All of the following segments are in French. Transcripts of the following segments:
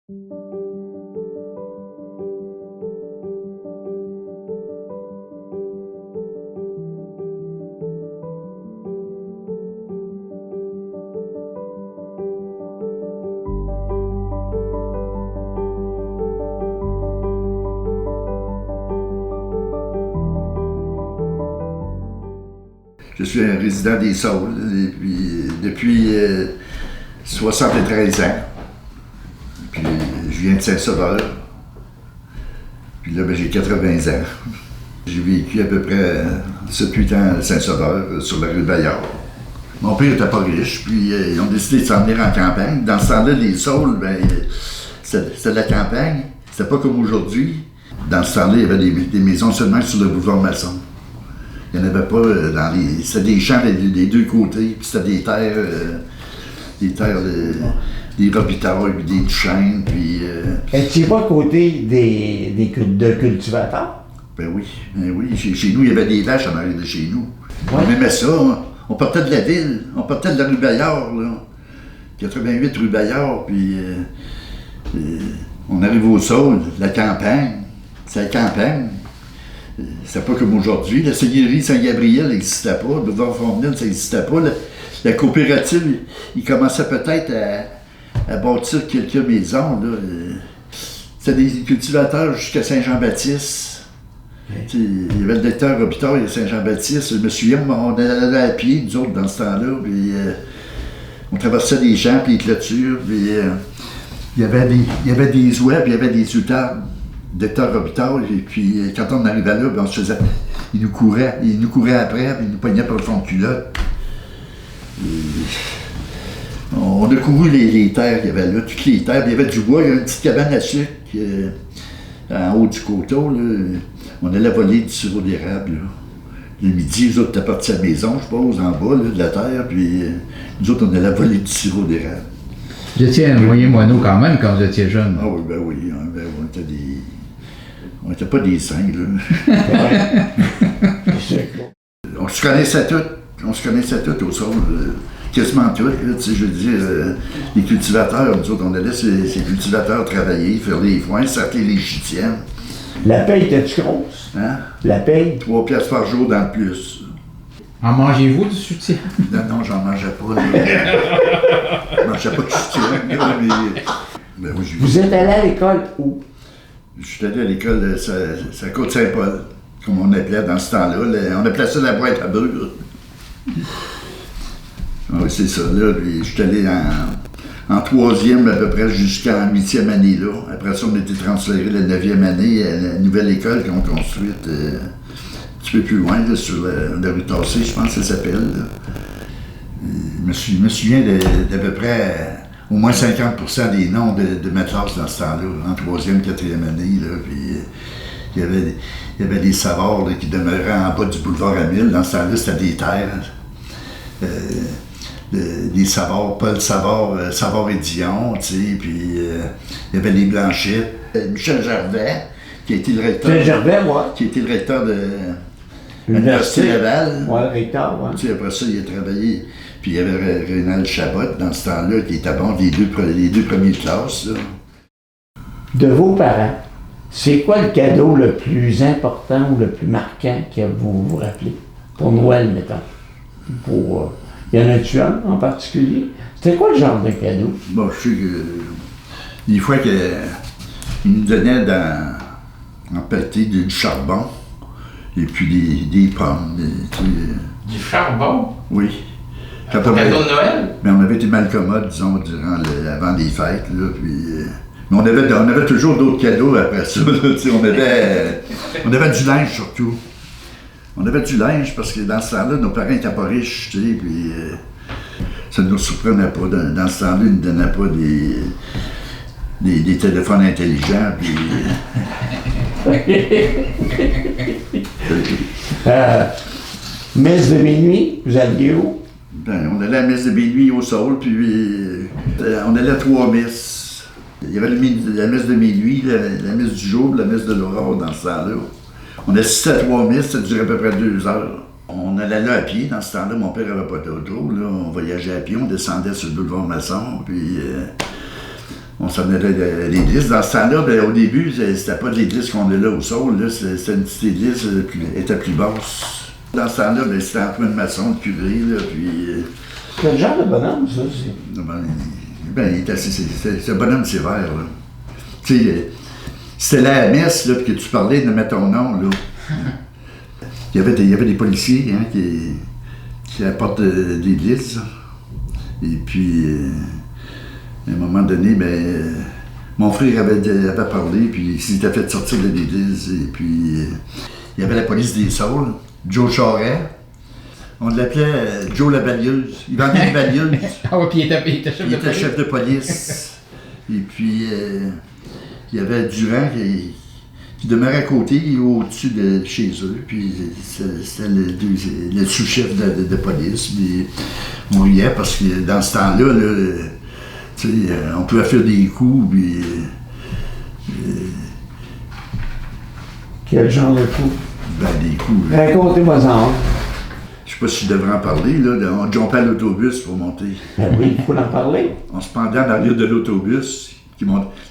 Je suis un résident des Saules depuis 73 ans. Puis je viens de Saint-Sauveur. Puis là, j'ai 80 ans. J'ai vécu à peu près 7-8 ans à Saint-Sauveur, sur la rue Bayard. Mon père n'était pas riche, puis ils ont décidé de s'en venir en campagne. Dans ce temps-là, les Saules, c'était de la campagne. C'était pas comme aujourd'hui. Dans ce temps-là, il y avait des maisons seulement sur le boulevard Masson. Il n'y en avait pas dans les... C'était des champs des deux côtés, puis c'était des terres des Robitailles, puis des Duchesnes, puis... Es-tu pas à côté de cultivateurs? Ben oui. Chez nous, il y avait des vaches en arrière de chez nous. Ouais. On aimait ça. On partait de la ville. On partait de la rue Bayard, là. 88 rue Bayard, puis... on arrive au Saules, la campagne. C'est la campagne. C'était pas comme aujourd'hui. La seigneurie Saint-Gabriel n'existait pas. Le boulevard Fontenelle, ça n'existait pas. La coopérative, il commençait peut-être à bâtir quelques maisons. C'était des cultivateurs jusqu'à Saint-Jean-Baptiste. Il y avait le docteur Robitaille à Saint-Jean-Baptiste. Je me souviens, on allait à pied, nous autres, dans ce temps-là. Puis, on traversait des champs, puis des clôtures. Puis, il y avait des oies, puis il y avait des outardes. Docteur Robitaille, et puis quand on arrivait là, on se faisait. Il nous courait après, puis il nous pognait par le fond de culotte. On a couru les terres qu'il y avait là, toutes les terres. Il y avait du bois, il y avait une petite cabane à sucre en haut du coteau. Là. On allait voler du sirop d'érable. Là. Le midi, les autres étaient partis à la maison, je suppose, en bas là, de la terre, puis nous autres, on allait voler du sirop d'érable. Vous étiez un moyen moineau quand même quand vous étiez jeune. Ah oui, on était des... On n'était pas des saints, là. On se connaissait tous au sol, quasiment tous, là, tu sais, je veux dire, les cultivateurs, nous autres, on allait ces cultivateurs travailler, faire les foins, sortir les chitiennes. La paye était-tu grosse? Hein? La paye? 3 piastres par jour dans le plus. En mangez-vous du soutien? Non, j'en mangeais pas, là. Je mangeais pas de chitienne, là, mais oui, Vous êtes allé à l'école où? Je suis allé à l'école de la Côte-Saint-Paul, comme on appelait dans ce temps-là. On appelait ça la boîte à beurre. Oui, c'est ça. Là, je suis allé en 3e à peu près jusqu'en 8e année là. Après ça, on a été transféré la 9e année à la nouvelle école qu'ils ont construite un petit peu plus loin, là, sur la rue Tassé, je pense que ça s'appelle. Je me souviens d'à peu près... au moins 50% des noms de ma classe dans ce temps-là, en 3e, 4e année. Là, puis, il y avait des savoirs là, qui demeuraient en bas du boulevard Amil. Dans ce temps-là, c'était des terres. Des Savoirs, Paul Savard, Savard et Dion, tu sais, puis il y avait les Blanchettes. Michel Gervais, qui a été le recteur. Michel Gervais, moi. Qui a été le recteur de l'Université Laval. Oui, le recteur, oui. Tu sais, après ça, il a travaillé. Puis il y avait Rénal Chabot dans ce temps-là, qui était bon, les deux premiers classes. Là. De vos parents, c'est quoi le cadeau le plus important ou le plus marquant que vous vous rappelez? Pour Noël, mettons. Y en a-tu un en particulier? C'était quoi le genre de cadeau? Bon, je sais que des fois qu'il nous donnait en pâté du charbon et puis des pommes. Du charbon? Oui. Cadeau de Noël? Mais on avait été mal commode, disons, avant les fêtes, là, puis... mais on avait toujours d'autres cadeaux après ça, là, on avait du linge, surtout. On avait du linge, parce que dans ce temps-là, nos parents n'étaient pas riches, tu sais, puis... ça ne nous surprenait pas. Dans ce temps-là, ils ne nous donnaient pas des téléphones intelligents, puis... Messe de minuit, vous alliez où? Ben, on allait à la messe de minuit au Saule, puis on allait à 3 messes. Il y avait la messe de minuit, la messe du jour, la messe de l'aurore dans ce temps-là. On assistait à 3 messes, ça durait à peu près 2 heures. On allait là à pied, dans ce temps-là, mon père n'avait pas d'auto, là. On voyageait à pied, on descendait sur le boulevard Masson, puis On s'en allait à l'église. Dans ce temps-là, ben, au début, c'était pas de l'église qu'on est là au sol. Là, c'était une petite église qui était plus basse. Dans ce temps-là, ben, c'était Antoine Masson, le curé. Là, puis, Quel genre de bonhomme, ça? il était c'est un bonhomme sévère. Là. Tu sais, c'était là à la messe, là, puis que tu parlais de mettre ton nom. Là. Il y avait des policiers hein, qui à la porte de l'église. Et puis, à un moment donné, ben, mon frère avait parlé, puis il s'était fait sortir de l'église. Et puis, il y avait la police des Saules, Joe Charest. On l'appelait Joe la balieuse. Il vendait une balieuse. Ah oui, puis il était chef de police. Et puis, il y avait Durand qui demeurait à côté, au-dessus de chez eux. Puis, c'était le sous-chef de police. Puis, on riait parce que dans ce temps-là, là, on pouvait faire des coups. Puis, Quel genre de coup? Ben, des coups. Racontez-moi ça. Je sais pas si je devrais en parler, là. On jumpait à l'autobus pour monter. Ben oui, il faut en parler. On se pendait en arrière de l'autobus,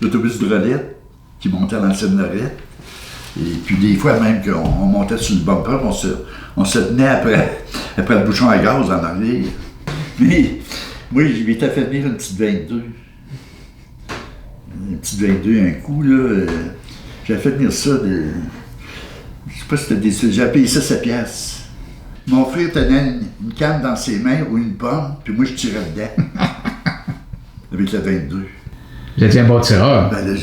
l'autobus de Rolette, qui montait à l'ancienne Lorette. Et puis des fois même qu'on montait sur le bumper, on se tenait après le bouchon à gaz en arrière. Mais moi, je m'étais fait venir une petite 22. Une petite 22 un coup, là. J'avais fait venir ça de... Je sais pas si c'était j'ai payé ça 7 piastres. Mon frère tenait une canne dans ses mains ou une pomme, puis moi je tirais dedans. Avec la 22. Vous étiez un bon tireur. Ben là,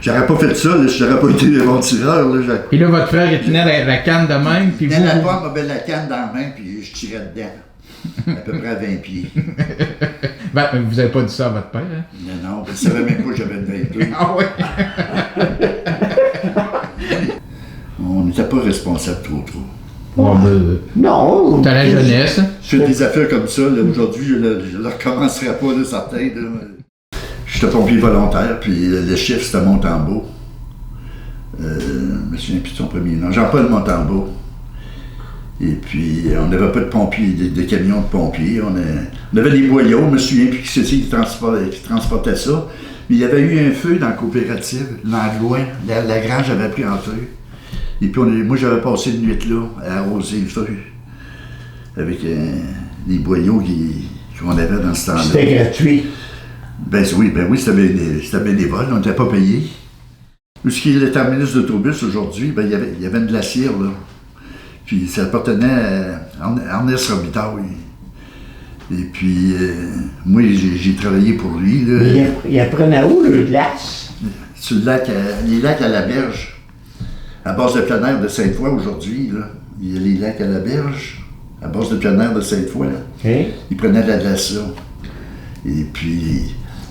j'aurais pas fait ça, là, j'aurais pas été un bon tireur. Là, et là, votre frère, il tenait la canne de même, puis vous... la pomme avait la canne dans la main, puis je tirais dedans. À peu près à 20 pieds. Ben, vous avez pas dit ça à votre père, hein? Non, je savais même pas que j'avais une 22. Ah oui? On n'était pas responsable trop. Non. Dans la jeunesse. Je fais des affaires comme ça, là, aujourd'hui, je ne le recommencerai pas, là, certain. J'étais pompier volontaire, puis le chef, c'était Montembeau. Je me souviens plus de son premier nom. Jean-Paul Montembeau. Et puis, on n'avait pas de pompiers, de camions de pompiers. On avait des boyaux, je me souviens plus qui c'était qui transportait ça. Mais il y avait eu un feu dans la coopérative, l'Anglois. La grange avait pris en feu. Et puis, moi, j'avais passé une nuit là, à arroser le feu. Avec les boyaux qu'on avait dans ce temps-là. C'était gratuit. Ben oui, c'était bénévole, on n'était pas payé. Où ce qui est le terminus d'autobus aujourd'hui, ben, il y avait une glacière, là. Puis ça appartenait à Ernest Robitaille. Et puis, moi, j'ai travaillé pour lui. Là, il apprenait où, le glace? Sur les lacs à la berge. À base de plein air de Sainte-Foy aujourd'hui, là. Il y a les lacs à la berge, à base de plein air de Sainte-Foy. Okay. Il prenait de la glace là. Et puis,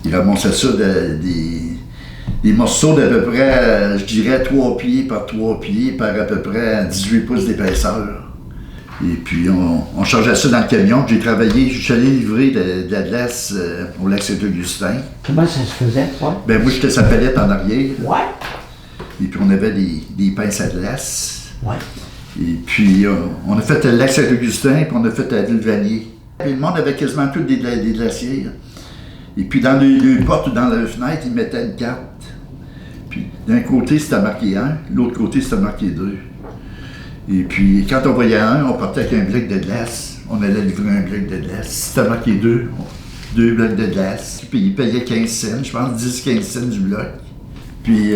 il ramassait ça des morceaux d'à peu près, je dirais, 3 pieds par 3 pieds, par à peu près 18 pouces d'épaisseur. Et puis, on chargeait ça dans le camion. J'ai travaillé, je suis allé livrer de la glace au lac Saint-Augustin. Comment ça se faisait, toi? Ben moi, j'étais sa palette en arrière. Ouais. Et puis, on avait des pinces à glace. Ouais. Et puis, on a fait le lac Saint-Augustin, puis on a fait la Ville-Vanier. Et le monde avait quasiment tous des glaciers. Et puis, dans les portes ou dans la fenêtre, ils mettaient une carte. Puis, d'un côté, c'était marqué 1, l'autre côté, c'était marqué 2. Et puis, quand on voyait 1, on partait avec un bloc de glace. On allait livrer un bloc de glace. Si c'était marqué 2 blocs de glace. Puis, ils payaient 15 cents, je pense 10-15 cents du bloc. Puis,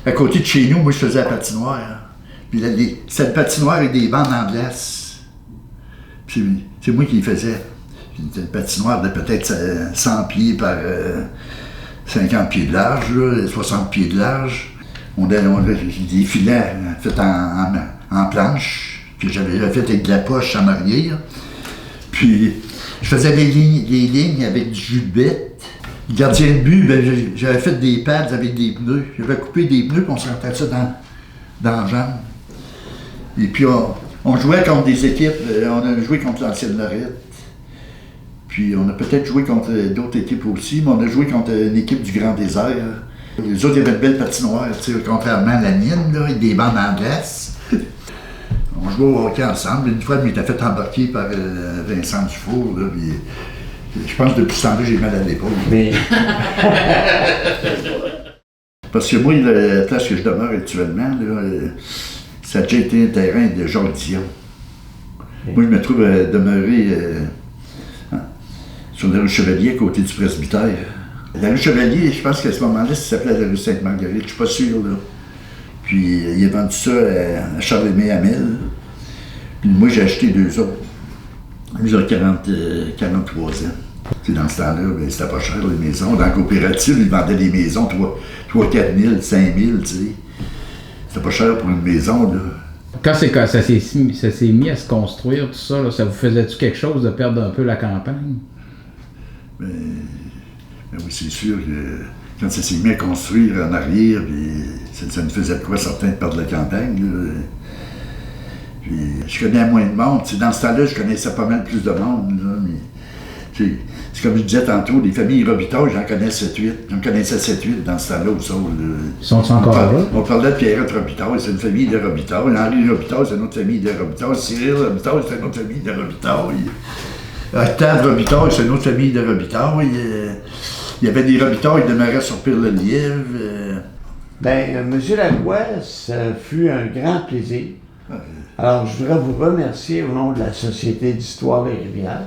à côté de chez nous, moi, je faisais la patinoire. Puis, là, c'était une patinoire avec des bandes en glace. Puis, c'est moi qui les faisais. C'était une patinoire de peut-être 100 pieds par 50 pieds de large, là, 60 pieds de large. On avait des filets faits en planche, que j'avais fait avec de la poche en arrière. Puis, je faisais des lignes avec du jus de bête. Le gardien de but, ben, j'avais fait des pads avec des pneus. J'avais coupé des pneus, puis on se rentrait ça dans la jambe. Et puis, on jouait contre des équipes. On a joué contre l'ancienne Lorette. Puis, on a peut-être joué contre d'autres équipes aussi, mais on a joué contre une équipe du Grand Désert. Les autres, il y avait une belle patinoire, contrairement à la mienne, là, avec des bandes en glace. On jouait au hockey ensemble. Une fois, je m'étais fait embarquer par Vincent Dufour. Là, puis Je pense que depuis ce temps-là, j'ai mal à l'épaule. Mais Parce que moi, la place que je demeure actuellement, là, ça a déjà été un terrain de Jacques Dion. Moi, je me trouve à demeurer sur la rue Chevalier, à côté du presbytère. La rue Chevalier, je pense qu'à ce moment-là, ça s'appelait la rue Sainte-Marguerite, je suis pas sûr, là. Puis, il a vendu ça à Charles-Aimé Hamel. Puis, moi, j'ai acheté 2 autres. J'ai 43 ans. Puis dans ce temps-là, ben, c'était pas cher, les maisons. Dans la coopérative, ils vendaient des maisons 3 4 000, 5 000, tu sais. C'était pas cher pour une maison, là. Quand ça s'est mis à se construire, tout ça, là, ça vous faisait-tu quelque chose de perdre un peu la campagne? Ben oui, c'est sûr que quand ça s'est mis à construire en arrière, puis ça nous faisait de quoi certain de perdre la campagne, là. Puis je connais moins de monde. T'sais, dans ce temps-là, je connaissais pas mal plus de monde, là, mais c'est comme je disais tantôt, les familles Robitaille, j'en connais 7-8. J'en connaissais 7-8 dans ce temps-là au sol. Ils sont encore là? On parlait de Pierrette Robitaille, c'est une famille de Robitaille. Henri Robitaille, c'est une autre famille de Robitaille. Cyril Robitaille, c'est une autre famille de Robitaille. Octave Robitaille, c'est une autre famille de Robitaille. Il y avait des Robitaille qui demeuraient sur Pire-le-Lièvre. M. Lacroix, ça fut un grand plaisir. Alors, je voudrais vous remercier au nom de la Société d'histoire des rivières.